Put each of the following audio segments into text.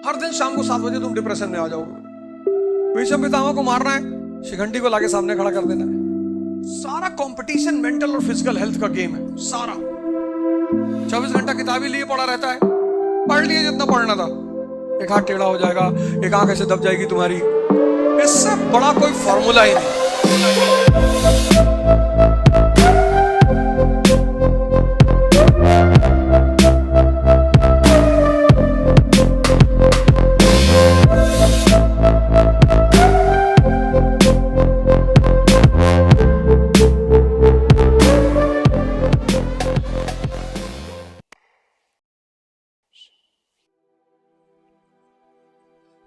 हर दिन शाम को 7 बजे तुम डिप्रेशन में आ जाओगे। भीष्म पितामह को मारना है, शिखंडी को लाके सामने खड़ा कर देना है। सारा कंपटीशन मेंटल और फिजिकल हेल्थ का गेम है सारा। 24 घंटा किताब ही लिए पड़ा रहता है, पढ़ लिए जितना पढ़ना था। एक हाथ टेढ़ा हो जाएगा, एक आंख ऐसे दब जाएगी तुम्हारी, इससे बड़ा कोई फॉर्मूला ही नहीं।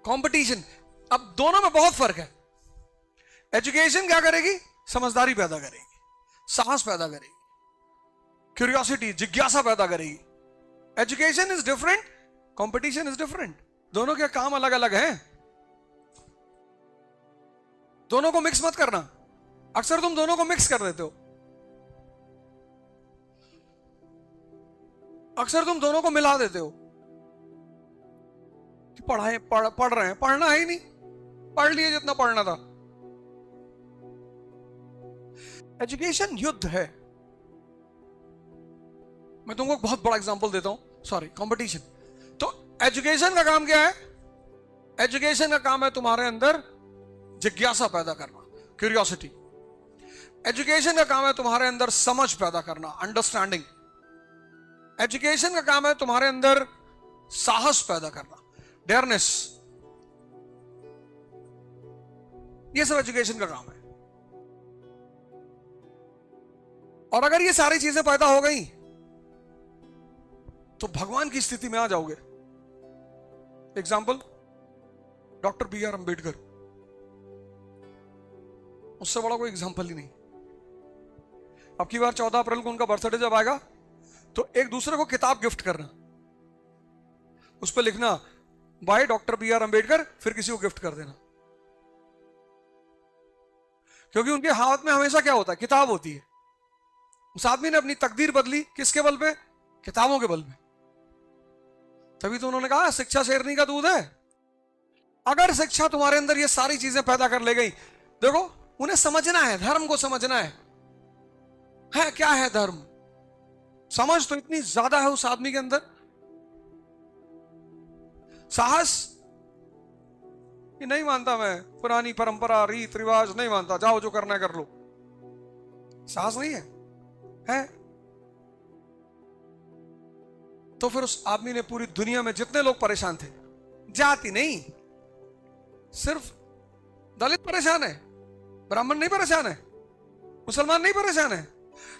कंपटीशन, अब दोनों में बहुत फर्क है। एजुकेशन क्या करेगी? समझदारी पैदा करेगी, साहस पैदा करेगी, क्यूरियोसिटी, जिज्ञासा पैदा करेगी। Education is different, competition is different. दोनों के काम अलग अलग हैं, दोनों को मिक्स मत करना। अक्सर तुम दोनों को मिक्स कर देते हो, अक्सर तुम दोनों को मिला देते हो कि पढ़ रहे हैं, पढ़ना है ही नहीं, पढ़ लिए जितना पढ़ना था। एजुकेशन युद्ध है। मैं तुमको बहुत बड़ा एग्जांपल देता हूं, सॉरी, कंपटीशन। तो एजुकेशन का काम क्या है? एजुकेशन का काम है तुम्हारे अंदर जिज्ञासा पैदा करना, क्यूरियोसिटी। एजुकेशन का काम है तुम्हारे अंदर समझ पैदा करना, अंडरस्टैंडिंग। एजुकेशन का काम है तुम्हारे अंदर साहस पैदा करना, डेयरनेस। ये सब एजुकेशन का काम है। और अगर ये सारी चीजें पैदा हो गई तो भगवान की स्थिति में आ जाओगे। Example, doctor B.R. अम्बेडकर, उससे बड़ा कोई एग्जाम्पल ही नहीं। अब की बार 14 अप्रैल को उनका बर्थडे जब आएगा तो एक दूसरे को किताब गिफ्ट करना, उस पर लिखना बाय डॉक्टर B.R. अम्बेडकर, फिर किसी को गिफ्ट कर देना। क्योंकि उनके हाथ में हमेशा क्या होता है? किताब होती है। उस आदमी ने अपनी तकदीर बदली किसके बल पे? किताबों के बल पे। तभी तो उन्होंने कहा शिक्षा शेरनी का दूध है। अगर शिक्षा तुम्हारे अंदर ये सारी चीजें पैदा कर ले गई, देखो उन्हें समझना है, धर्म को समझना है क्या है धर्म। समझ तो इतनी ज्यादा है उस आदमी के अंदर। साहस कि नहीं मानता, मैं पुरानी परंपरा रीत रिवाज नहीं मानता, जाओ जो करना है कर लो। साहस नहीं है। तो फिर उस आदमी ने पूरी दुनिया में जितने लोग परेशान थे, जाति नहीं, सिर्फ दलित परेशान है, ब्राह्मण नहीं परेशान है, मुसलमान नहीं परेशान है,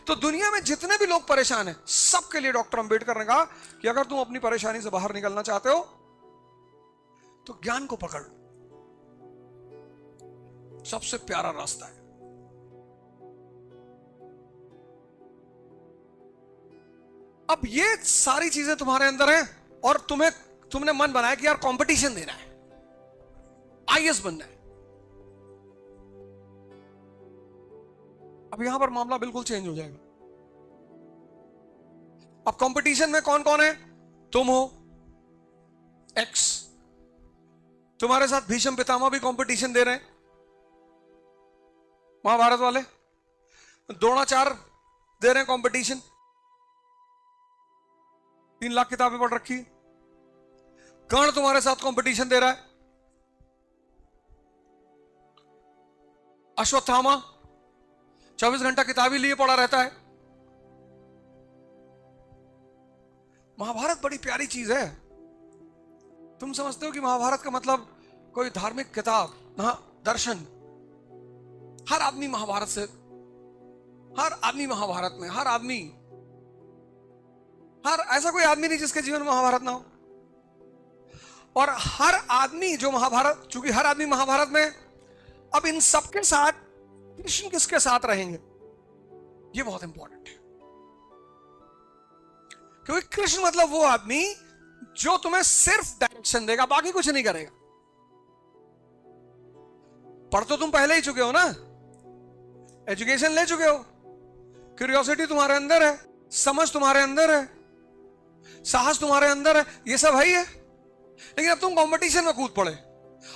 तो दुनिया में जितने भी लोग परेशान हैं, सबके लिए डॉक्टर अंबेडकर ने कहा कि अगर तुम अपनी परेशानी से बाहर निकलना चाहते हो तो ज्ञान को पकड़ लो, सबसे प्यारा रास्ता है। अब ये सारी चीजें तुम्हारे अंदर हैं और तुमने मन बनाया कि यार कंपटीशन देना है, IAS बनना है। अब यहां पर मामला बिल्कुल चेंज हो जाएगा। अब कंपटीशन में कौन कौन है? तुम हो X, तुम्हारे साथ भीष्म पितामह भी कंपटीशन दे रहे हैं, महाभारत वाले। द्रोणाचार्य दे रहे हैं कंपटीशन, 3 लाख किताबें पढ़ रखी। कर्ण तुम्हारे साथ कंपटीशन दे रहा है। अश्वत्थामा 24 घंटा किताब ही लिए पड़ा रहता है। महाभारत बड़ी प्यारी चीज है। तुम समझते हो कि महाभारत का मतलब कोई धार्मिक किताब ना, दर्शन। हर आदमी महाभारत से, हर आदमी महाभारत में, हर ऐसा कोई आदमी नहीं जिसके जीवन में महाभारत ना हो। और हर आदमी जो महाभारत, चूंकि हर आदमी महाभारत में, अब इन सबके साथ कृष्ण किसके साथ रहेंगे, ये बहुत इंपॉर्टेंट है। क्योंकि कृष्ण मतलब वो आदमी जो तुम्हें सिर्फ डायरेक्शन देगा, बाकी कुछ नहीं करेगा। पढ़ तो तुम पहले ही चुके हो ना, एजुकेशन ले चुके हो, क्यूरियोसिटी तुम्हारे अंदर है, समझ तुम्हारे अंदर है, साहस तुम्हारे अंदर है, ये सब है ही है। लेकिन अब तुम कंपटीशन में कूद पड़े,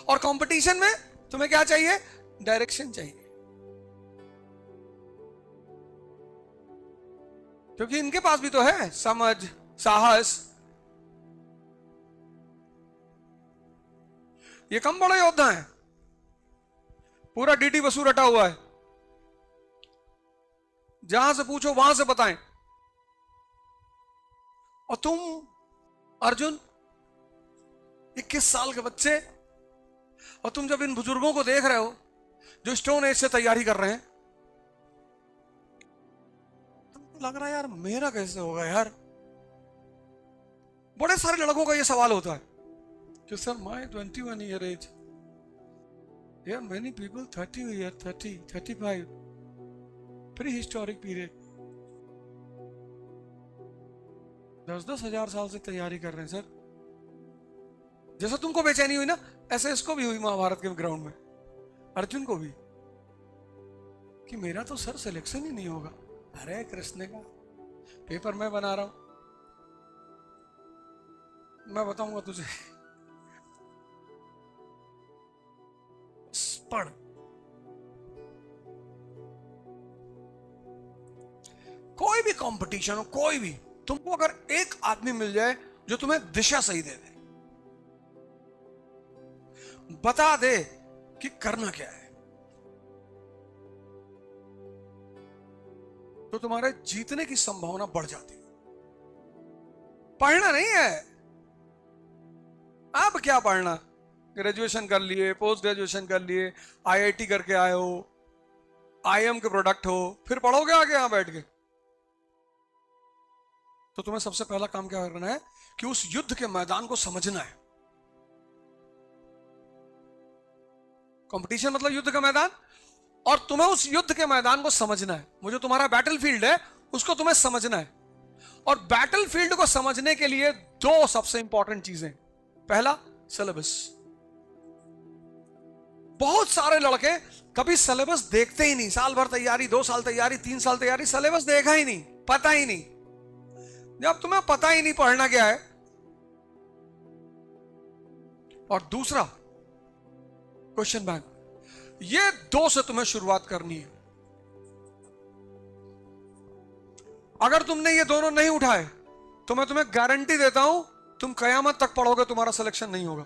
और कंपटीशन में तुम्हें क्या चाहिए? डायरेक्शन चाहिए। क्योंकि इनके पास भी तो है समझ, साहस। ये कम बड़े योद्धा हैं, पूरा डीडी बसु रटा हुआ है, जहां से पूछो वहां से बताएं। और तुम अर्जुन 21 साल के बच्चे, और तुम जब इन बुजुर्गों को देख रहे हो जो स्टोन एज से तैयारी कर रहे हैं, तुमको लग रहा है यार मेरा कैसे होगा यार। बड़े सारे लड़कों का ये सवाल होता है कि सर माय 21 ईयर एज, यार many people 30 year, 30, 35, pre historic period, 10-10 हजार साल से तैयारी कर रहे हैं सर। जैसा तुमको बेचैनी हुई ना, ऐसे इसको भी हुई महाभारत के ग्राउंड में, अर्जुन को भी, कि मेरा तो सर सिलेक्शन ही नहीं होगा। अरे कृष्ण का पेपर मैं बना रहा हूं, मैं बताऊंगा तुझे, पढ़। कोई भी कंपटीशन हो, कोई भी, तुमको अगर एक आदमी मिल जाए जो तुम्हें दिशा सही दे दे, बता दे कि करना क्या है, तो तुम्हारे जीतने की संभावना बढ़ जाती है। पढ़ना नहीं है, अब क्या पढ़ना, ग्रेजुएशन कर लिए, पोस्ट ग्रेजुएशन कर लिए, आईआईटी करके आए हो, आईएम के प्रोडक्ट हो, फिर पढ़ोगे आगे यहां बैठ के? तो तुम्हें सबसे पहला काम क्या करना है कि उस युद्ध के मैदान को समझना है। कंपटीशन मतलब युद्ध का मैदान, और तुम्हें उस युद्ध के मैदान को समझना है। वो जो तुम्हारा बैटलफील्ड है उसको तुम्हें समझना है, और बैटलफील्ड को समझने के लिए दो सबसे इंपॉर्टेंट चीजें। पहला, सिलेबस। बहुत सारे लड़के कभी सिलेबस देखते ही नहीं, साल भर तैयारी, 2 साल तैयारी, 3 साल तैयारी, सिलेबस देखा ही नहीं, पता ही नहीं। जब तुम्हें पता ही नहीं पढ़ना क्या है। और दूसरा, क्वेश्चन बैंक। ये दो से तुम्हें शुरुआत करनी है। अगर तुमने ये दोनों नहीं उठाए तो मैं तुम्हें गारंटी देता हूं तुम कयामत तक पढ़ोगे, तुम्हारा सिलेक्शन नहीं होगा।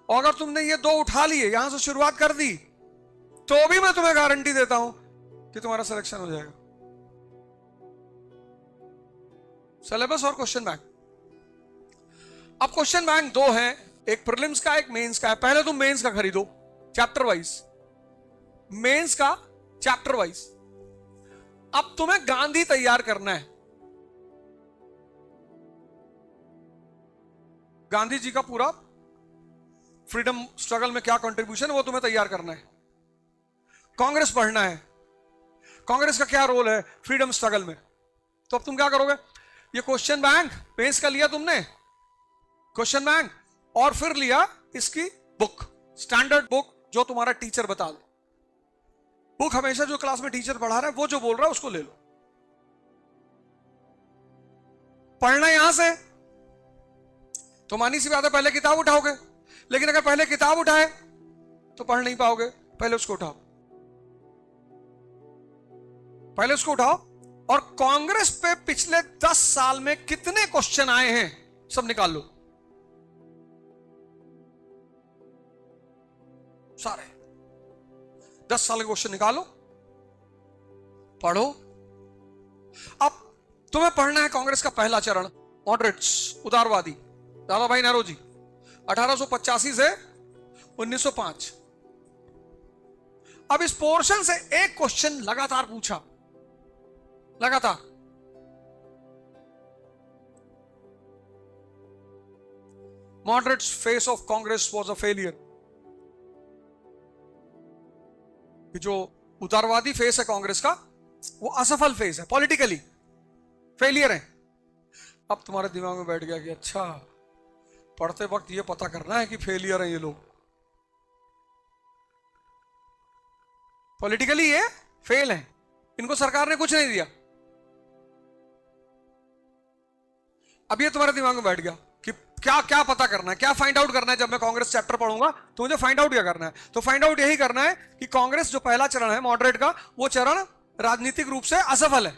और अगर तुमने ये दो उठा लिए, यहां से शुरुआत कर दी, तो भी मैं तुम्हें गारंटी देता हूं कि तुम्हारा सिलेक्शन हो जाएगा। सिलेबस और क्वेश्चन बैंक। अब क्वेश्चन बैंक दो हैं, एक प्रीलिम्स का, एक मेंस का है। पहले तुम मेंस का खरीदो चैप्टर वाइज, मेंस का चैप्टर वाइज। अब तुम्हें गांधी तैयार करना है। गांधी जी का पूरा फ्रीडम स्ट्रगल में क्या कंट्रीब्यूशन है वो तुम्हें तैयार करना है। कांग्रेस पढ़ना है, कांग्रेस का क्या रोल है फ्रीडम स्ट्रगल में। तो अब तुम क्या करोगे, ये क्वेश्चन बैंक पेश कर लिया तुमने, क्वेश्चन बैंक, और फिर लिया इसकी बुक, स्टैंडर्ड बुक जो तुम्हारा टीचर बता दे। बुक हमेशा जो क्लास में टीचर पढ़ा रहा है वो जो बोल रहा है उसको ले लो। पढ़ना यहां से तो मानी सी बात है, पहले किताब उठाओगे, लेकिन अगर पहले किताब उठाए तो पढ़ नहीं पाओगे। पहले उसको उठाओ, पहले उसको उठाओ, और कांग्रेस पे पिछले 10 साल में कितने क्वेश्चन आए हैं सब निकाल लो, सारे 10 साल के क्वेश्चन निकालो, पढ़ो। अब तुम्हें पढ़ना है कांग्रेस का पहला चरण, मॉडरेट्स, उदारवादी, दादा भाई नौरोजी, 1885 से 1905। अब इस पोर्शन से एक क्वेश्चन लगातार पूछा, लगातार। Moderates face of Congress was a failure. जो उदारवादी फेस है कांग्रेस का वो असफल फेस है, पॉलिटिकली फेलियर है। अब तुम्हारे दिमाग में बैठ गया कि अच्छा, पढ़ते वक्त ये पता करना है कि फेलियर है ये लोग, पॉलिटिकली ये फेल है, इनको सरकार ने कुछ नहीं दिया। अब ये तुम्हारे दिमाग में बैठ गया कि क्या क्या पता करना है, क्या फाइंड आउट करना है? जब मैं कांग्रेस चैप्टर पढ़ूंगा तो मुझे फाइंड आउट क्या करना है? तो फाइंड आउट यही करना है कि कांग्रेस जो पहला चरण है मॉडरेट का, वो चरण राजनीतिक रूप से असफल है।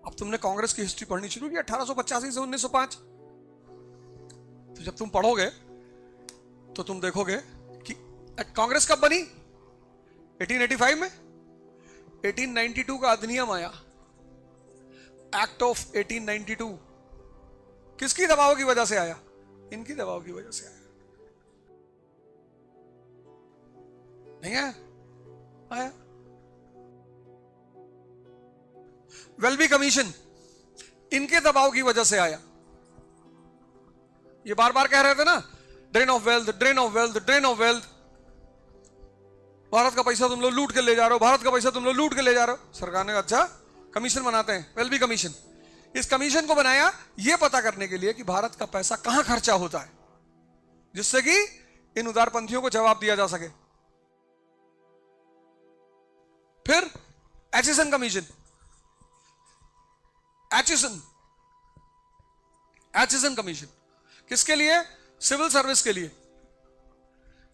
अब तुमने कांग्रेस की हिस्ट्री पढ़नी शुरू की 1885 से 1905, तो जब तुम पढ़ोगे तो तुम देखोगे कि कांग्रेस कब बनी? 1885 में। 1892 का अधिनियम आया, एक्ट ऑफ 1892। किसकी दबाव की वजह से आया? इनकी दबाव की वजह से आया। नहीं आया? आया। वेल्बी कमीशन इनके दबाव की वजह से आया। ये बार बार कह रहे थे ना, drain of wealth, drain of wealth, drain of wealth. Bharat का पैसा तुम लोग लूट के ले जा रहे हो, भारत का पैसा तुम लोग लूट के ले जा रहे हो। सरकार ने अच्छा कमीशन बनाते हैं, वेल्बी कमीशन। इस कमीशन को बनाया यह पता करने के लिए कि भारत का पैसा कहां खर्चा होता है, जिससे कि इन उदारपंथियों को जवाब दिया जा सके। फिर एचिसन कमीशन, एचिसन कमीशन किसके लिए? सिविल सर्विस के लिए।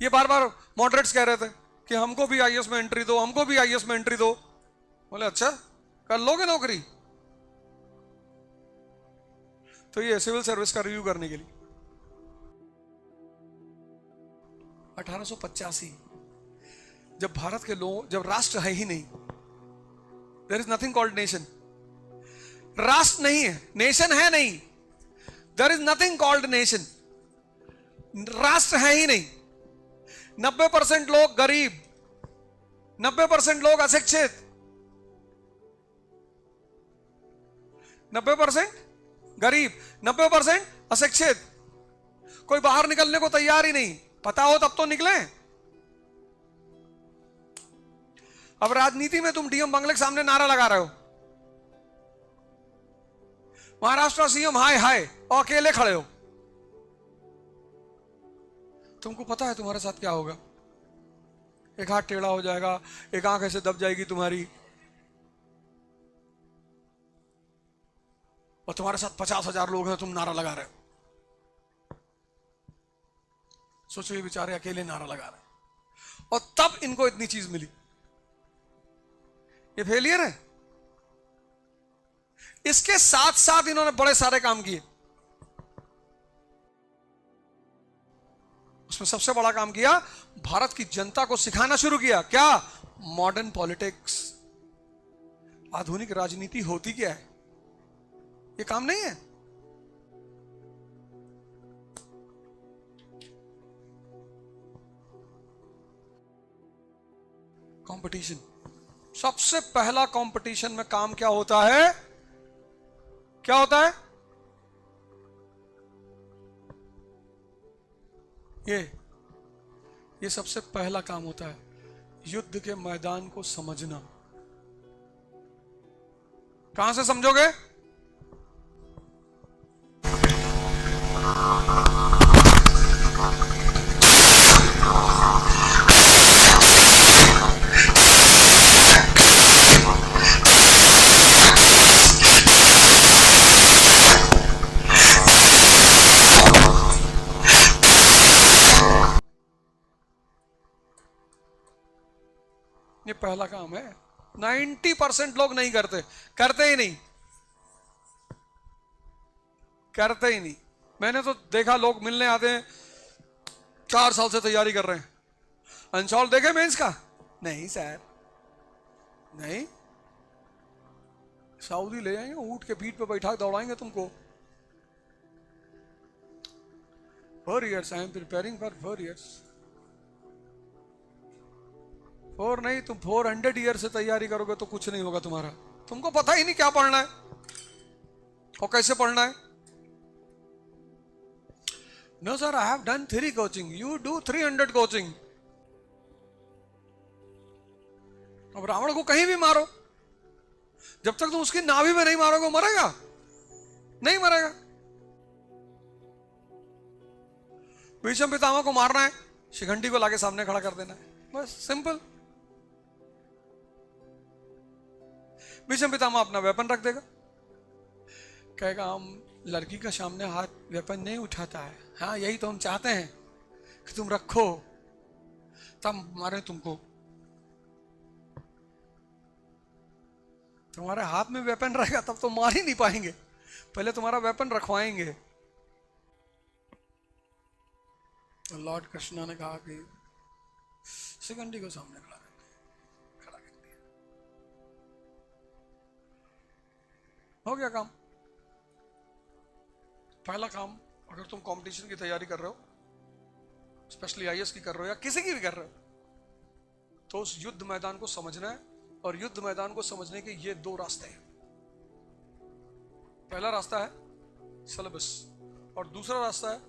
ये बार बार मॉडरेट्स कह रहे थे कि हमको भी आईएएस में एंट्री दो, हमको भी आईएएस में एंट्री दो। बोले अच्छा कर लोगे नौकरी? तो ये सिविल सर्विस का रिव्यू करने के लिए 1885, जब भारत के लोग, जब राष्ट्र है ही नहीं, there is nothing called nation. राष्ट्र नहीं है, नेशन है नहीं, there is nothing called nation. राष्ट्र है ही नहीं। 90% लोग गरीब, 90% लोग अशिक्षित, 90% गरीब, 90% अशिक्षित। कोई बाहर निकलने को तैयार ही नहीं। पता हो तब तो निकले। अब राजनीति में तुम डीएम बंगले के सामने नारा लगा रहे हो, महाराष्ट्र सीएम हाय हाय, और अकेले खड़े हो। तुमको पता है तुम्हारे साथ क्या होगा? एक हाथ टेढ़ा हो जाएगा, एक आंख ऐसे दब जाएगी तुम्हारी, और तुम्हारे साथ 50,000 लोग हैं, तुम नारा लगा रहे हो। सोचो ये बेचारे अकेले नारा लगा रहे हैं, और तब इनको इतनी चीज मिली। ये फेलियर है। इसके साथ साथ इन्होंने बड़े सारे काम किए। उसमें सबसे बड़ा काम किया, भारत की जनता को सिखाना शुरू किया। क्या? Modern politics. आधुनिक राजनीति होती क्या है? ये काम नहीं है। कंपटीशन। सबसे पहला कंपटीशन में काम क्या होता है? क्या होता है? ये सबसे पहला काम होता है, युद्ध के मैदान को समझना। कहां से समझोगे? ये पहला काम है। 90% लोग नहीं करते, करते ही नहीं, करते ही नहीं। मैंने तो देखा लोग मिलने आते हैं, 4 साल से तैयारी कर रहे हैं। अंशौल देखे मेंस का? नहीं सर, नहीं। सऊदी ले जाएंगे, ऊंट के पीठ पे बैठा दौड़ाएंगे तुमको। 4 years I am preparing for 4 years। 4 नहीं, तुम 400 ईयर से तैयारी करोगे तो कुछ नहीं होगा तुम्हारा। तुमको पता ही नहीं क्या पढ़ना है और कैसे पढ़ना है। No sir, I have done 3 coaching, you do 300 coaching. अब रावण को कहीं भी मारो, जब तक तुम उसकी नाभि में नहीं मारोगे वो मरेगा? नहीं मरेगा। भीष्म पितामह को मारना है, शिखंडी को लाके सामने खड़ा कर देना है, बस सिंपल। भीष्म पितामह अपना वेपन रख देगा, कहेगा हम लड़की का सामने हाथ वेपन नहीं उठाता है। हाँ, यही तो हम चाहते हैं कि तुम रखो, तब मारे तुमको। तुम्हारे हाथ में वेपन रहेगा तब तो मार ही नहीं पाएंगे, पहले तुम्हारा वेपन रखवाएंगे। लॉर्ड कृष्णा ने कहा कि शिखंडी को सामने खड़ा कर दिया, हो गया काम। पहला काम, अगर तुम कंपटीशन की तैयारी कर रहे हो, स्पेशली आईएएस की कर रहे हो या किसी की भी कर रहे हो, तो उस युद्ध मैदान को समझना है। और युद्ध मैदान को समझने के ये दो रास्ते हैं। पहला रास्ता है सिलेबस, और दूसरा रास्ता है,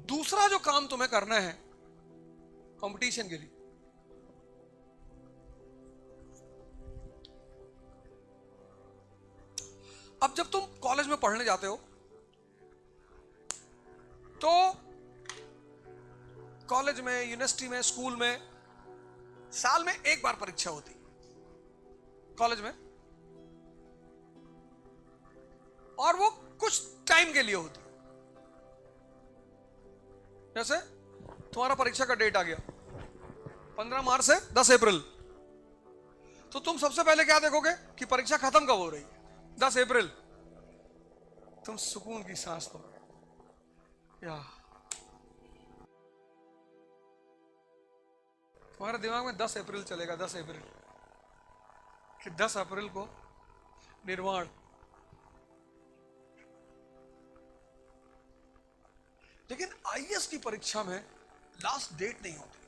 दूसरा जो काम तुम्हें करना है कंपटीशन के लिए। अब जब तुम कॉलेज में पढ़ने जाते हो तो कॉलेज में, यूनिवर्सिटी में, स्कूल में साल में एक बार परीक्षा होती कॉलेज में, और वो कुछ टाइम के लिए होती। जैसे तुम्हारा परीक्षा का डेट आ गया 15 मार्च से 10 अप्रैल, तो तुम सबसे पहले क्या देखोगे कि परीक्षा खत्म कब हो रही है? 10 अप्रैल। तुम सुकून की सांस लो, या तुम्हारे दिमाग में 10 अप्रैल चलेगा, 10 अप्रैल, कि 10 अप्रैल को निर्वाण। लेकिन आईएएस की परीक्षा में लास्ट डेट नहीं होती,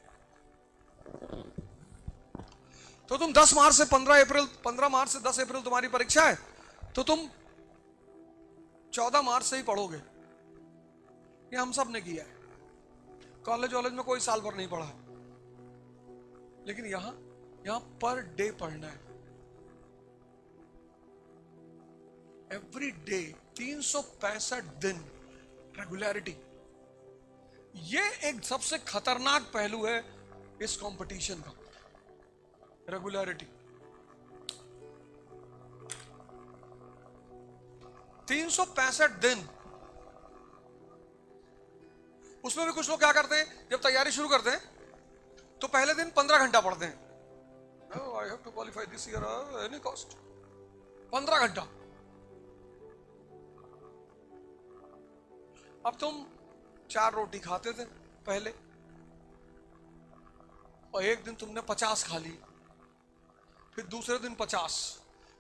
तो तुम 10 मार्च से 15 अप्रैल, 15 मार्च से 10 अप्रैल तुम्हारी परीक्षा है, तो तुम 14 मार्च से ही पढ़ोगे। ये हम सब ने किया है। कॉलेज वॉलेज में कोई साल भर नहीं पढ़ा है, लेकिन यहां पर डे पढ़ना है, एवरी डे, 365 दिन रेगुलरिटी। ये एक सबसे खतरनाक पहलू है इस कंपटीशन का, रेगुलरिटी। 365 दिन। उसमें भी कुछ लोग क्या करते हैं, जब तैयारी शुरू करते हैं तो पहले दिन 15 घंटा पढ़ते हैं। I have to qualify this year any cost. 15 घंटा। अब तुम 4 रोटी खाते थे पहले, और एक दिन तुमने 50 खा ली, फिर दूसरे दिन 50,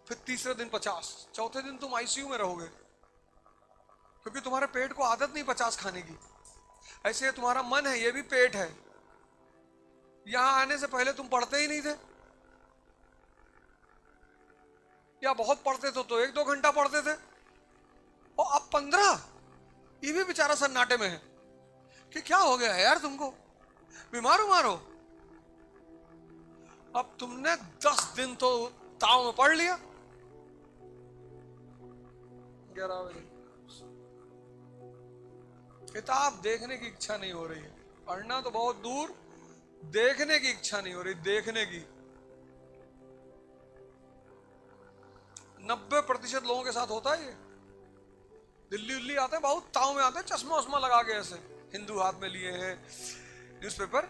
फिर तीसरे दिन 50, चौथे दिन तुम आईसीयू में रहोगे, क्योंकि तुम्हारे पेट को आदत नहीं 50 खाने की। ऐसे तुम्हारा मन है, ये भी पेट है। यहां आने से पहले तुम पढ़ते ही नहीं थे, या बहुत पढ़ते थे तो 1-2 घंटा पढ़ते थे, और अब 15। ये भी बेचारा सन्नाटे में है कि क्या हो गया है यार, तुमको बीमार हो। अब तुमने 10 दिन तो ताव में पढ़ लिया, 11 बजे किताब देखने की इच्छा नहीं हो रही है, पढ़ना तो बहुत दूर, देखने की इच्छा नहीं हो रही, देखने की। 90% लोगों के साथ होता है ये। दिल्ली आते हैं, बहुत ताव में आते हैं, चश्मा वश्मा लगा के, ऐसे हिंदू हाथ में लिए हैं, न्यूज़पेपर,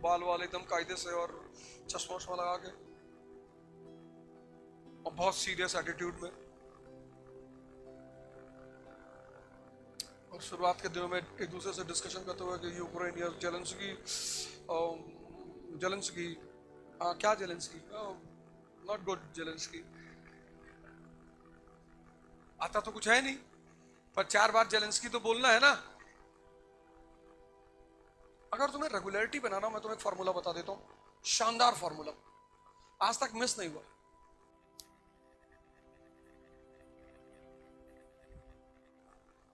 बाल वाल एकदम कायदे से, और चश्मा वश्मा लगा के, और बहुत सीरियस एटीट्यूड में। और शुरुआत के दिनों में एक दूसरे से डिस्कशन करते हुए कि यूक्रेन या जेलेंस्की, क्या जेलेंस्की, नॉट गुड जेलेंस्की। आता तो कुछ है नहीं, पर 4 बार जेलेंस्की तो बोलना है ना। अगर तुम्हें रेगुलरिटी बनाना हो, मैं तुम्हें एक फॉर्मूला बता देता हूं, शानदार फॉर्मूला, आज तक मिस नहीं हुआ।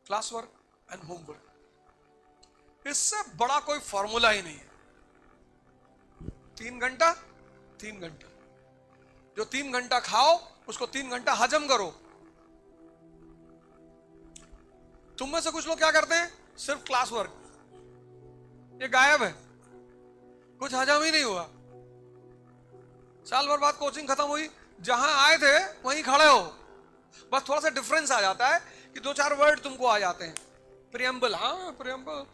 क्लास वर्क एंड होमवर्क, इससे बड़ा कोई फॉर्मूला ही नहीं है। 3 घंटा, 3 घंटा, जो 3 घंटा खाओ उसको 3 घंटा हजम करो। तुम में से कुछ लोग क्या करते हैं, सिर्फ क्लास वर्क, ये गायब है, कुछ हजम ही नहीं हुआ। साल भर बाद कोचिंग खत्म हुई, जहां आए थे वहीं खड़े हो, बस थोड़ा सा डिफरेंस आ जाता है कि दो चार वर्ड तुमको आ जाते हैं। प्रियम्बल, हाँ प्रियम्बल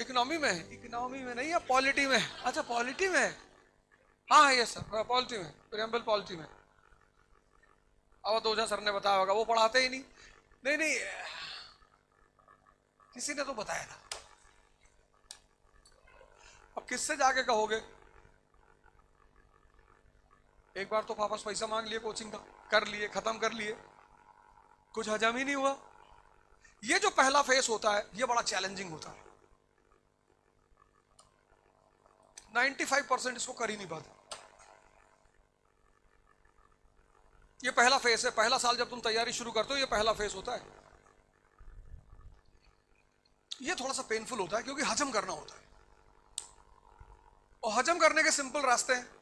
इकोनॉमी में, इकोनॉमी में नहीं है पॉलिटी में। अच्छा पॉलिटी में, हाँ ये सर पॉलिटी में, प्रियम्बल पॉलिटी में। अब तो ओझा सर ने बताया होगा, वो पढ़ाते ही नहीं। नहीं नहीं, किसी ने तो बताया था। अब किससे जाके कहोगे? एक बार तो वापस पैसा मांग लिए कोचिंग का, कर लिए, खत्म कर लिए, कुछ हजम ही नहीं हुआ। ये जो पहला फेस होता है ये बड़ा चैलेंजिंग होता है। 95% इसको कर ही नहीं पाते। ये पहला फेस है, पहला साल जब तुम तैयारी शुरू करते हो ये पहला फेस होता है। ये थोड़ा सा पेनफुल होता है क्योंकि हजम करना होता है, और हजम करने के सिंपल रास्ते हैं।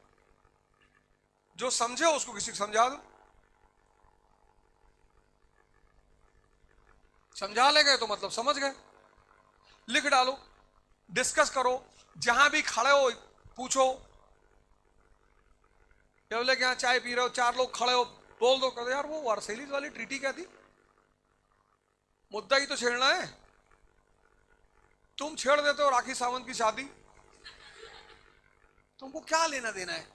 जो समझे उसको किसी को समझा दो, समझा ले गए तो मतलब समझ गए। लिख डालो, डिस्कस करो, जहां भी खड़े हो पूछो। बोले कि यहाँ चाय पी रहे हो, चार लोग खड़े हो, बोल दो, कहते यार वो वर्सेलिस वाली ट्रीटी क्या थी, मुद्दा ही तो छेड़ना है। तुम छेड़ देते हो राखी सावंत की शादी, तुमको क्या लेना देना है?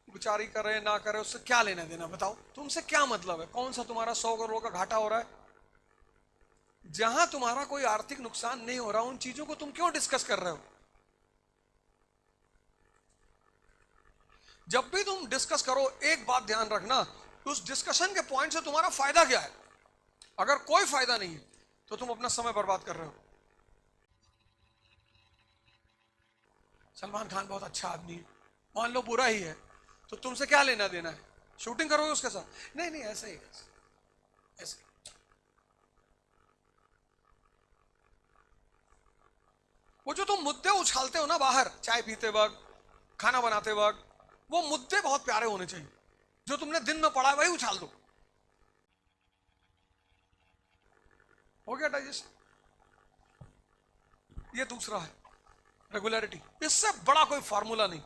बेचारी करे ना करे उससे क्या लेना देना, बताओ तुमसे क्या मतलब है? कौन सा तुम्हारा 100 करोड़ का घाटा हो रहा है? जहां तुम्हारा कोई आर्थिक नुकसान नहीं हो रहा उन चीजों को तुम क्यों डिस्कस कर रहे हो? जब भी तुम डिस्कस करो एक बात ध्यान रखना, उस डिस्कशन के पॉइंट से तुम्हारा फायदा क्या है। अगर कोई फायदा नहीं है तो तुम अपना समय बर्बाद कर रहे हो। सलमान खान बहुत अच्छा आदमी है, मान लो बुरा ही है, तो तुमसे क्या लेना देना है? शूटिंग करोगे उसके साथ? नहीं नहीं, ऐसे ही ऐसे। वो जो तुम मुद्दे उछालते हो ना बाहर, चाय पीते वक्त, खाना बनाते वक्त, वो मुद्दे बहुत प्यारे होने चाहिए। जो तुमने दिन में पढ़ा है वही उछाल दो, हो गया डाइजेस्ट। ये दूसरा है रेगुलरिटी, इससे बड़ा कोई फॉर्मूला नहीं।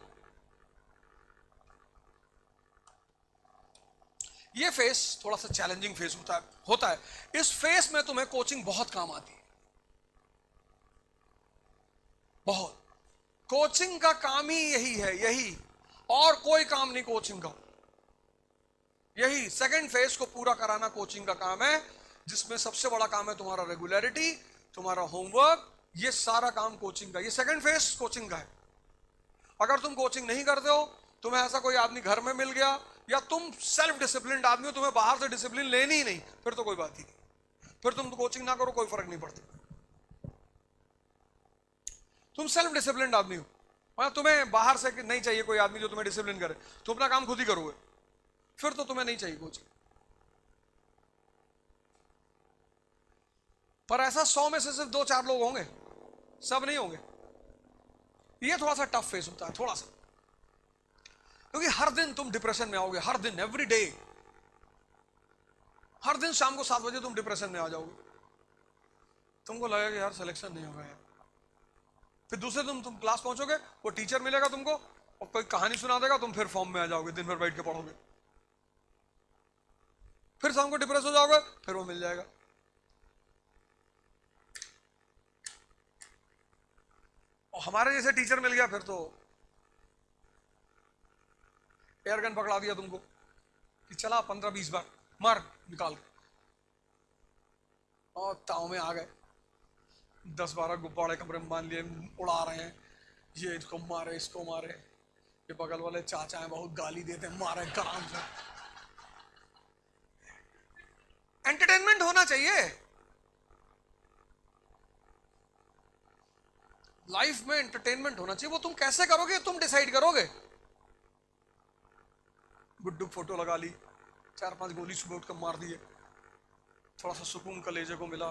ये फेस थोड़ा सा चैलेंजिंग फेस होता है। इस फेस में तुम्हें कोचिंग बहुत काम आती है, बहुत। कोचिंग का काम ही यही है, यही, और कोई काम नहीं कोचिंग का। यही सेकंड फेज को पूरा कराना कोचिंग का काम है, जिसमें सबसे बड़ा काम है तुम्हारा रेगुलरिटी, तुम्हारा होमवर्क, ये सारा काम कोचिंग का। ये सेकंड फेज कोचिंग का है। अगर तुम कोचिंग नहीं करते हो, तुम्हें ऐसा कोई आदमी घर में मिल गया, या तुम सेल्फ डिसिप्लिन आदमी हो, तुम्हें बाहर से डिसिप्लिन लेनी ही नहीं, फिर तो कोई बात ही नहीं। फिर तुम तो कोचिंग ना करो, कोई फर्क नहीं पड़ता। तुम सेल्फ डिसिप्लिन आदमी हो, मतलब तुम्हें बाहर से नहीं चाहिए कोई आदमी जो तुम्हें डिसिप्लिन करे, तुम अपना काम खुद ही करोगे, फिर तो तुम्हें नहीं चाहिए कोचिंग। पर ऐसा 100 में से सिर्फ 2-4 लोग होंगे, सब नहीं होंगे। ये थोड़ा सा टफ फेस होता है, थोड़ा सा, क्योंकि हर दिन तुम डिप्रेशन में आओगे, हर दिन, एवरी डे, हर दिन शाम को 7 बजे तुम डिप्रेशन में आ जाओगे। तुमको लगेगा यार सिलेक्शन नहीं होगा यार। फिर दूसरे दिन तुम क्लास पहुंचोगे, वो टीचर मिलेगा तुमको और कोई कहानी सुना देगा, तुम फिर फॉर्म में आ जाओगे, दिन भर बैठ के पढ़ोगे। फिर शाम को डिप्रेस हो जाओगे, फिर वो मिल जाएगा। और हमारे जैसे टीचर मिल गया फिर तो एयर गन पकड़ा दिया तुमको कि चला 15-20 बार मार निकाल के, और ताव में आ गए। 10-12 गुब्बारे कमरे में मान लिए उड़ा रहे हैं, ये इसको मारे, इसको मारे, ये बगल वाले चाचा हैं बहुत गाली देते हैं, मारे काम से। एंटरटेनमेंट होना चाहिए लाइफ में, एंटरटेनमेंट होना चाहिए। वो तुम कैसे करोगे तुम डिसाइड करोगे। गुड्डू फोटो लगा ली, 4-5 गोली सुबह उठकर मार दिए, थोड़ा सा सुकून कलेजे को मिला।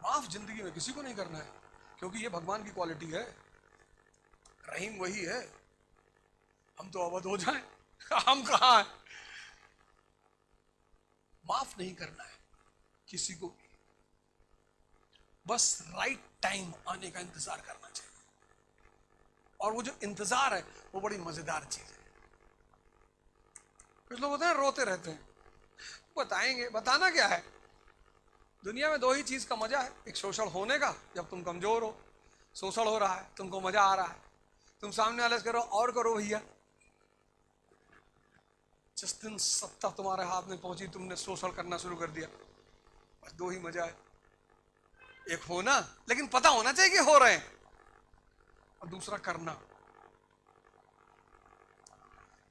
माफ जिंदगी में किसी को नहीं करना है, क्योंकि ये भगवान की क्वालिटी है, रहीम वही है। हम तो अवध हो जाएं, हम कहां हैं। माफ नहीं करना है किसी को, बस राइट टाइम आने का इंतजार करना चाहिए। और वो जो इंतजार है वो बड़ी मजेदार चीज है। कुछ लोग होते हैं रोते रहते हैं, बताएंगे, बताना क्या है। दुनिया में दो ही चीज का मजा है, एक शोषण होने का जब तुम कमजोर हो, शोषण हो रहा है, तुमको मजा आ रहा है, तुम सामने वाले से करो और करो भैया। जिस दिन सत्ता तुम्हारे हाथ में पहुंची तुमने शोषण करना शुरू कर दिया। बस दो ही मजा है, एक होना, लेकिन पता होना चाहिए कि हो रहे हैं, और दूसरा करना।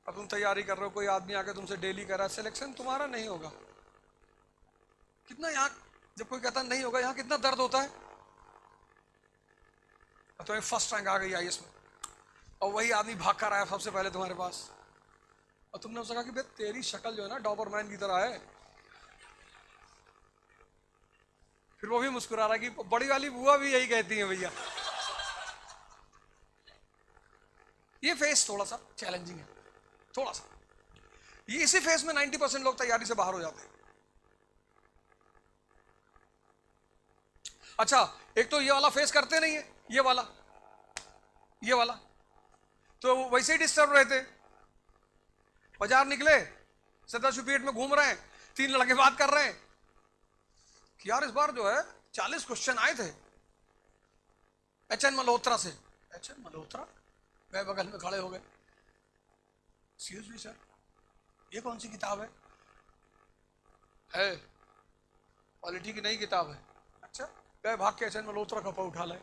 अब तुम तैयारी कर रहे हो, कोई आदमी आके तुमसे डेली कह रहा है सिलेक्शन तुम्हारा नहीं होगा, कितना यहाँ, जब कोई कहता नहीं होगा यहाँ कितना दर्द होता है। तो फर्स्ट रैंक आ गई आईएएस में, और वही आदमी भाग कर आया सबसे पहले तुम्हारे पास, और तुमने उससे कहा कि भाई तेरी शक्ल जो है ना डॉबरमैन की तरह है। फिर वो भी मुस्कुरा रहा है कि बड़ी वाली बुआ भी यही कहती है भैया। ये फेस थोड़ा सा चैलेंजिंग है, थोड़ा सा। ये इसी फेस में 90% लोग तैयारी से बाहर हो जाते हैं। अच्छा, एक तो ये वाला फेस करते नहीं है, ये वाला, ये वाला तो वैसे ही डिस्टर्ब रहते। बाजार निकले, सदाशिवपेट में घूम रहे हैं, 3 लड़के बात कर रहे हैं कि यार इस बार जो है 40 क्वेश्चन आए थे एचएन मल्होत्रा से। एचएन मल्होत्रा? वे बगल में खड़े हो गए, सीरियसली सर, ये कौन सी किताब है पॉलिटी की नई किताब है। अच्छा, गए भाग के एचएन मल्होत्रा का उठा लाए।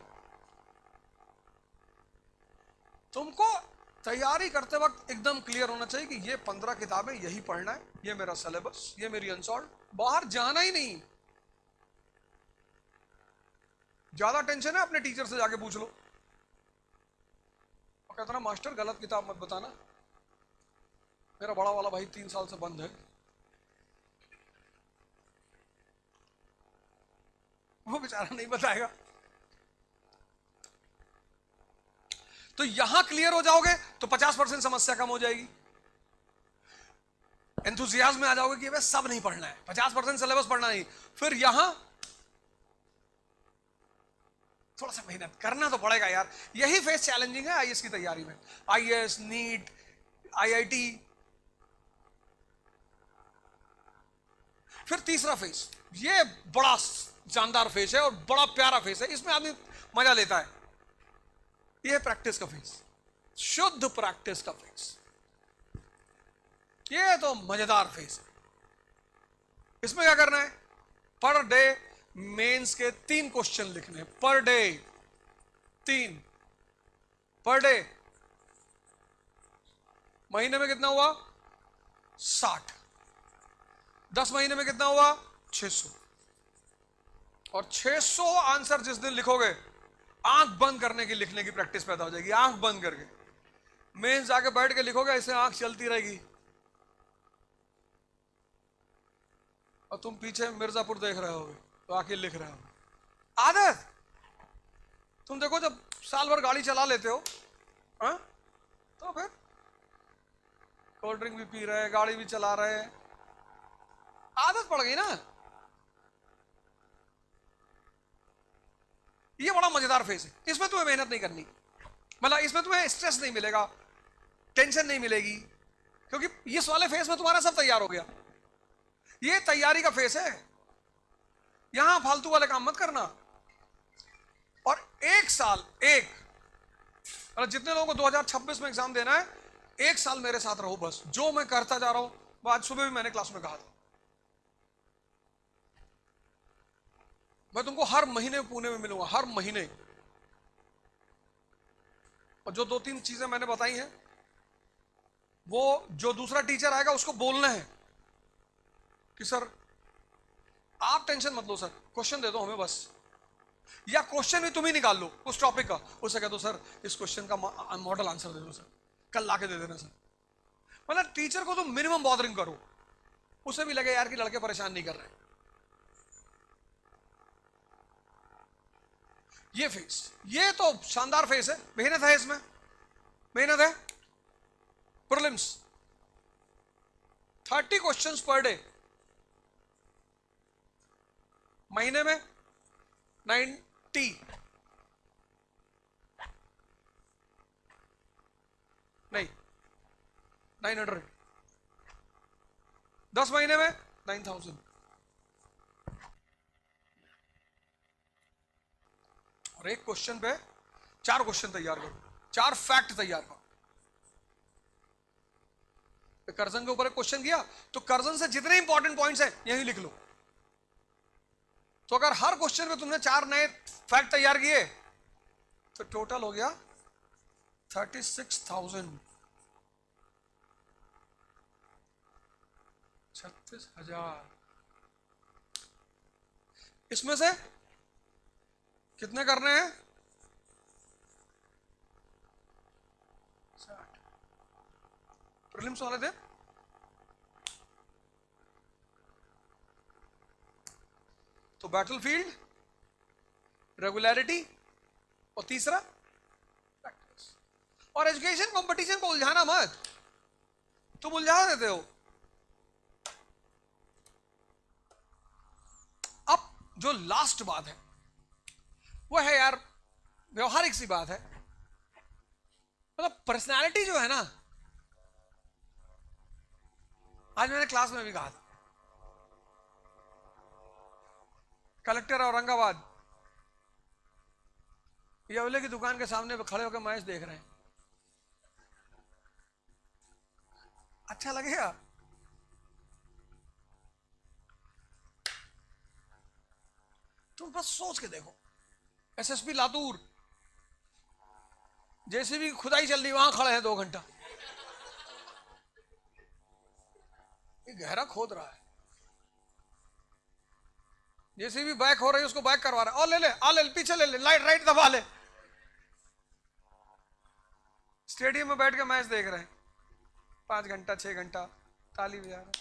तुमको तैयारी करते वक्त एकदम क्लियर होना चाहिए कि ये 15 किताबें यही पढ़ना है, ये मेरा सिलेबस, ये मेरी अनसॉल्व, बाहर जाना ही नहीं। ज्यादा टेंशन है अपने टीचर से जाके पूछ लो, और कहता ना मास्टर गलत किताब मत बताना, मेरा बड़ा वाला भाई 3 साल से बंद है, वो बेचारा नहीं बताएगा। तो यहां क्लियर हो जाओगे तो 50% समस्या कम हो जाएगी। एंथुसियाज्म में आ जाओगे कि सब नहीं पढ़ना है, 50% सिलेबस पढ़ना नहीं, फिर यहां थोड़ा सा मेहनत करना तो पड़ेगा यार। यही फेस चैलेंजिंग है आईएएस की तैयारी में, आईएएस, नीट, आईआईटी। फिर तीसरा फेस, ये बड़ा शानदार फेस है और बड़ा प्यारा फेस है, इसमें आदमी मजा लेता है। ये प्रैक्टिस का फेस, शुद्ध प्रैक्टिस का फेस, ये तो मजेदार फेस है। इसमें क्या करना है, पर डे मेंस के 3 क्वेश्चन लिखने, पर डे 3, पर डे। महीने में कितना हुआ? 60। 10 महीने में कितना हुआ? 600। और 600 आंसर जिस दिन लिखोगे, आंख बंद करने की लिखने की प्रैक्टिस पैदा हो जाएगी। आंख बंद करके मेंस जाके बैठ के लिखोगे, ऐसे आंख चलती रहेगी और तुम पीछे मिर्जापुर देख रहे होगे तो आके लिख रहे हो। आदत, तुम देखो जब साल भर गाड़ी चला लेते हो, हा? तो फिर कोल्ड ड्रिंक भी पी रहे हैं, गाड़ी भी चला रहे हैं, आदत पड़ गई ना। ये बड़ा मजेदार फेस है, इसमें तुम्हें मेहनत नहीं करनी, मतलब इसमें तुम्हें स्ट्रेस नहीं मिलेगा, टेंशन नहीं मिलेगी, क्योंकि इस वाले फेस में तुम्हारा सब तैयार हो गया। ये तैयारी का फेस है, यहां फालतू वाले काम मत करना। और 1 साल, मतलब जितने लोगों को 2026 में एग्जाम देना है, 1 साल मेरे साथ रहो बस। जो मैं करता जा रहा हूं, वो आज सुबह भी मैंने क्लास में कहा था, मैं तुमको हर महीने पुणे में मिलूंगा, हर महीने। और जो 2-3 चीजें मैंने बताई हैं, वो जो दूसरा टीचर आएगा उसको बोलना है कि सर आप टेंशन मत लो सर, क्वेश्चन दे दो हमें बस, या क्वेश्चन भी तुम ही निकाल लो उस टॉपिक का, उससे कह दो सर इस क्वेश्चन का मॉडल आंसर दे दो सर, कल लाके दे देना सर। मतलब टीचर को तुम मिनिमम बॉदरिंग करो, उसे भी लगे यार कि लड़के परेशान नहीं कर रहे। ये फेस, ये तो शानदार फेस है, मेहनत है इसमें, मेहनत है। प्रीलिम्स 30 क्वेश्चंस पर डे, महीने में 90, 900, 10 महीने में 9000। और एक क्वेश्चन पे 4 क्वेश्चन तैयार करो, 4 फैक्ट तैयार करो। कर्जन के ऊपर एक क्वेश्चन किया तो कर्जन से जितने इंपॉर्टेंट पॉइंट्स हैं यही लिख लो। तो अगर हर क्वेश्चन में तुमने 4 नए फैक्ट तैयार किए तो टोटल हो गया 36,000, 36,000। इसमें से कितने करने हैं? 60 प्रीलिम्स वाले थे। तो बैटलफील्ड, रेगुलरिटी और तीसरा प्रैक्टिस। और एजुकेशन कंपटीशन को उलझाना मत, तुम उलझा देते हो। अब जो लास्ट बात है वो है यार व्यवहारिक सी बात है, मतलब पर्सनालिटी जो है ना, आज मैंने क्लास में भी कहा था, कलेक्टर औरंगाबाद येवले की दुकान के सामने खड़े होकर मैच देख रहे हैं, अच्छा लगेगा? तुम बस सोच के देखो, एसएसपी लातूर जेसीबी खुदाई चल रही, वहां खड़े हैं 2 घंटा, ये गहरा खोद रहा है, जेसीबी बैक हो रही है, उसको बैक करवा रहा है, और ले ले, आ ले, पीछे ले ले, लाइट राइट दबा ले। स्टेडियम में बैठ के मैच देख रहे हैं 5 घंटा 6 घंटा, ताली बजा रहे।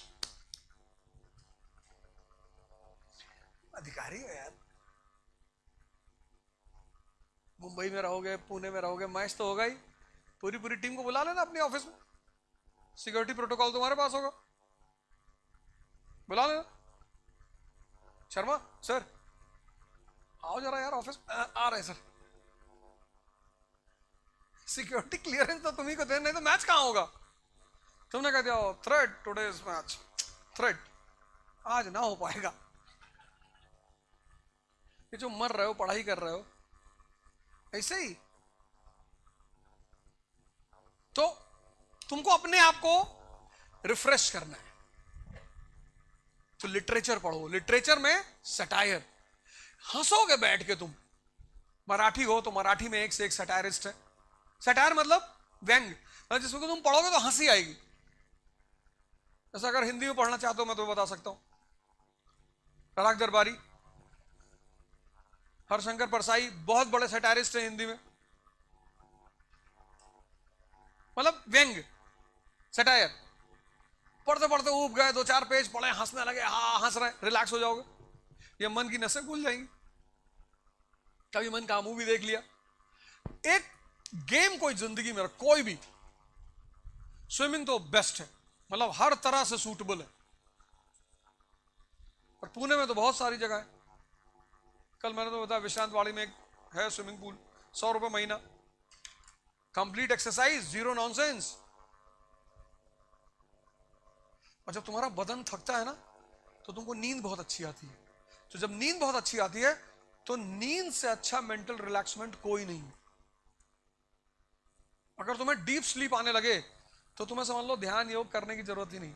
अधिकारी हो यार, मुंबई में रहोगे, पुणे में रहोगे, मैच तो होगा ही, पूरी पूरी टीम को बुला लेना अपने ऑफिस में, सिक्योरिटी प्रोटोकॉल तुम्हारे पास होगा, बुला लेना। शर्मा सर आओ जरा यार ऑफिस, आ रहे सर। सिक्योरिटी क्लियरेंस तो तुम्ही को देना, नहीं तो मैच कहां होगा? तुमने कह दिया थ्रेड टुडेज मैच, थ्रेड आज ना हो पाएगा। ये जो मर रहे हो, पढ़ाई कर रहे हो, ऐसे ही तो तुमको अपने आप को रिफ्रेश करना है, तो लिटरेचर पढ़ो। लिटरेचर में सटायर, हंसोगे बैठ के तुम। मराठी हो तो मराठी में एक से एक सटायरिस्ट है। सटायर मतलब व्यंग, जिसको तुम पढ़ोगे तो हंसी आएगी। ऐसा अगर हिंदी में पढ़ना चाहते हो मैं तो बता सकता हूं, पराग दरबारी, हरशंकर परसाई, बहुत बड़े सटायरिस्ट हैं हिंदी में, मतलब व्यंग सटायर। पढ़ते पढ़ते ऊब गए, 2-4 पेज पढ़े, हंसने लगे, हाँ हंस रहे, रिलैक्स हो जाओगे, ये मन की नसें खुल जाएंगी। कभी मन का मूवी देख लिया। एक गेम कोई जिंदगी में कोई भी, स्विमिंग तो बेस्ट है, मतलब हर तरह से सूटेबल है। और पुणे में तो बहुत सारी जगह है। कल मैंने तो बताया विश्रांत वाड़ी में एक है स्विमिंग पूल, 100 रुपए महीना, कंप्लीट एक्सरसाइज, 0 नॉनसेंस। और जब तुम्हारा बदन थकता है ना तो तुमको नींद बहुत अच्छी आती है। तो जब नींद बहुत अच्छी आती है तो नींद से अच्छा मेंटल रिलैक्समेंट कोई नहीं। अगर तुम्हें डीप स्लीप आने लगे तो तुम्हें समझ लो ध्यान योग करने की जरूरत ही नहीं,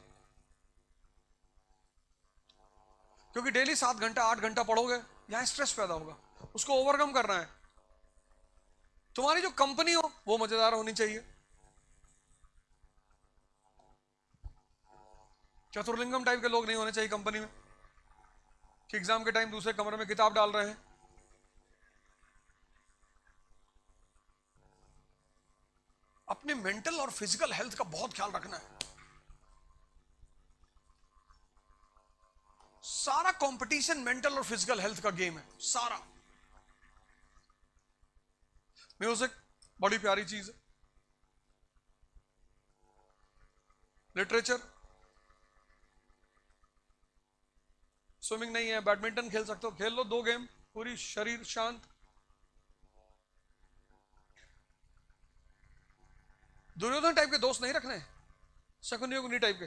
क्योंकि डेली 7 घंटा 8 घंटा पढ़ोगे, यहां स्ट्रेस पैदा होगा, उसको ओवरकम करना है। तुम्हारी जो कंपनी हो वो मजेदार होनी चाहिए। चतुर्लिंगम टाइप के लोग नहीं होने चाहिए कंपनी में कि एग्जाम के टाइम दूसरे कमरे में किताब डाल रहे हैं। अपने मेंटल और फिजिकल हेल्थ का बहुत ख्याल रखना है। सारा कंपटीशन मेंटल और फिजिकल हेल्थ का गेम है सारा। म्यूजिक बड़ी प्यारी चीज है, लिटरेचर, स्विमिंग नहीं है, बैडमिंटन खेल सकते हो, खेल लो 2 गेम, पूरी शरीर शांत। दुर्योधन टाइप के दोस्त नहीं रखने, शकुनी उगनी टाइप के।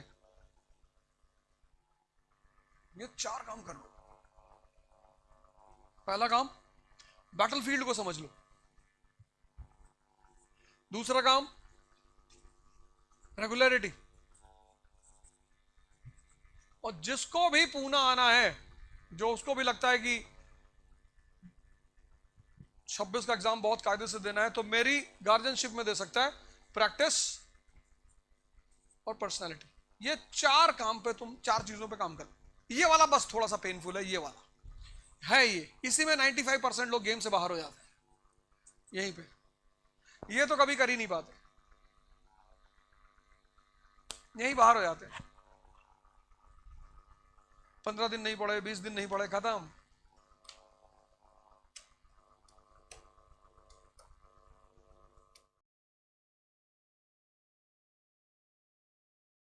ये 4 काम कर लो। पहला काम, बैटलफील्ड को समझ लो। दूसरा काम, रेगुलरिटी। और जिसको भी पूना आना है, जो उसको भी लगता है कि 26 का एग्जाम बहुत कायदे से देना है, तो मेरी गार्जियनशिप में दे सकता है। प्रैक्टिस और पर्सनालिटी, ये 4 काम पे तुम 4 चीजों पे काम कर। ये वाला बस थोड़ा सा पेनफुल है, ये वाला है, ये इसी में 95% लोग गेम से बाहर हो जाते हैं यहीं पे। ये तो कभी कर ही नहीं पाते, यहीं बाहर हो जाते हैं। 15 दिन नहीं पढ़े, 20 दिन नहीं पढ़े, खत्म।